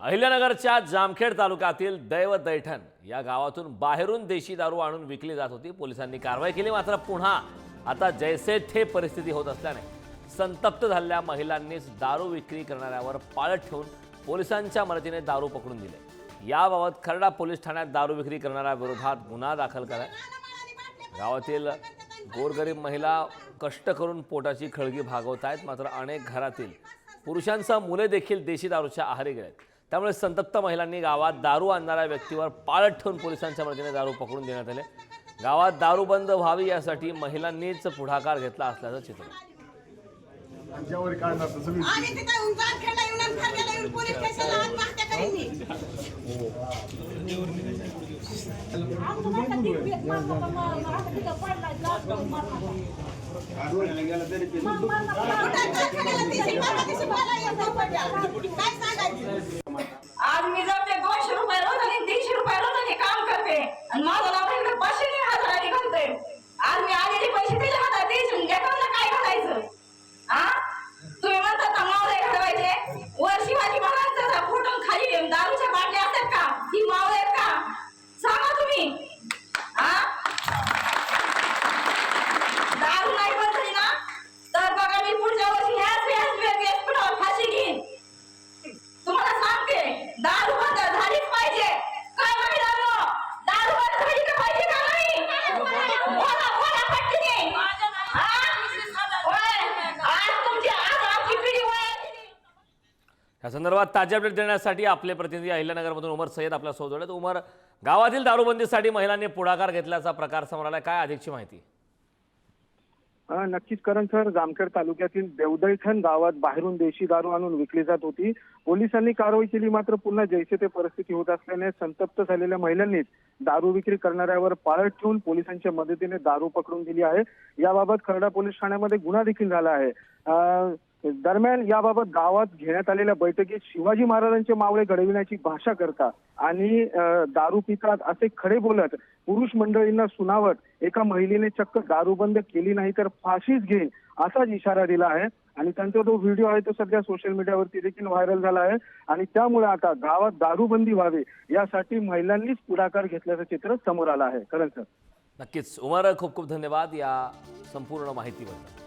अहिल्यानगरच्या जामखेड तालुक्यातील दैव दैठण या गावातून बाहेरून देशी दारू आणून विकली जात होती। पोलिसांनी कारवाई केली, मात्र पुन्हा आता जैसे थे परिस्थिती होत असल्याने संतप्त झालेल्या महिलांनीच दारू विक्री करणाऱ्यावर पाळत ठेवून पोलिसांच्या मदतीने दारू पकडून दिले। याबाबत खर्डा पोलीस ठाण्यात दारू विक्री करणाऱ्या विरोधात गुन्हा दाखल केलाय। गावातील गोरगरीब महिला कष्ट करून पोटाची खळगी भागवत आहेत, मात्र अनेक घरातील पुरुषांसह मुले देखील देशी दारूच्या आहारी गेलेत। त्यामुळे संतप्त महिलांनी गावात दारू आणणाऱ्या व्यक्तीवर पाळत ठेवून पोलिसांच्या मदतीने दारू पकडून देण्यात आले। गावात दारू बंद व्हावी यासाठी महिलांनीच पुढाकार घेतला असल्याचं चित्र आहे। आज मी जाते 200 रुपये रोज आणि 300 रुपये रोज काम करते आणि माझा नवरा 500 घालते। आज मी आलेले पैसे त्याच्या हातात द्यायचे, लेकरांना काय घालायचं? तुम्ही म्हणता का मावळे घडवायचे? वर शिवाजी महाराजांचा फोटो खाली दारूच्या बाटल्या असतात का? ही मावळे आहेत का? सांगा तुम्ही। दारू नाही बंद झाली ना तर बघा मी पुढच्या वर्षी ह्याच पुढे फाशी घेईन। तुम्हाला सांगते, दारू बंद झालीच पाहिजे। काय महिलांनो, दारू बंद झाली का पाहिजे का नाही? बोला बोला पटकन। आज आमची पिढी या संदर्भात ताज्या अपडेट देण्यासाठी आपले प्रतिनिधी अहिल्यानगरमधून उमर सय्यद आपल्या सोबत आहेत। उमर, गावातील दारूबंदीसाठी महिलांनी पुढाकार घेतल्याचा प्रकार समोर आलाय, काय अधिकची माहिती? नक्कीच करण सर, जामखेड तालुक्यातील देवदैठण गावात बाहेरून देशी दारू आणून विकली जात होती। पोलिसांनी कारवाई केली, मात्र पुन्हा जैसे ते परिस्थिती होत असल्याने संतप्त झालेल्या महिलांनीच दारू विक्री करणाऱ्यावर पाळत ठेवून पोलिसांच्या मदतीने दारू पकडून दिली आहे। याबाबत खर्डा पोलीस ठाण्यामध्ये गुन्हा देखील झाला आहे। दरम्यान याबाबत गावात घेण्यात आलेल्या बैठकीत शिवाजी महाराजांचे मावळे घडविण्याची भाषा करता आणि दारू पितात असे खडे बोलत पुरुष मंडळींना सुनावत एका महिलेने चक्क दारू बंद केली नाही तर फाशीच घेईन असाच इशारा दिला आहे। आणि त्यांचा जो व्हिडिओ आहे तो सध्या सोशल मीडियावरती देखील व्हायरल झाला आहे। आणि त्यामुळे आता गावात दारूबंदी व्हावी यासाठी महिलांनीच पुढाकार घेतल्याचं चित्र समोर आलं आहे। करण सर, नक्कीच उमर, खूप खूप धन्यवाद या संपूर्ण माहितीबद्दल।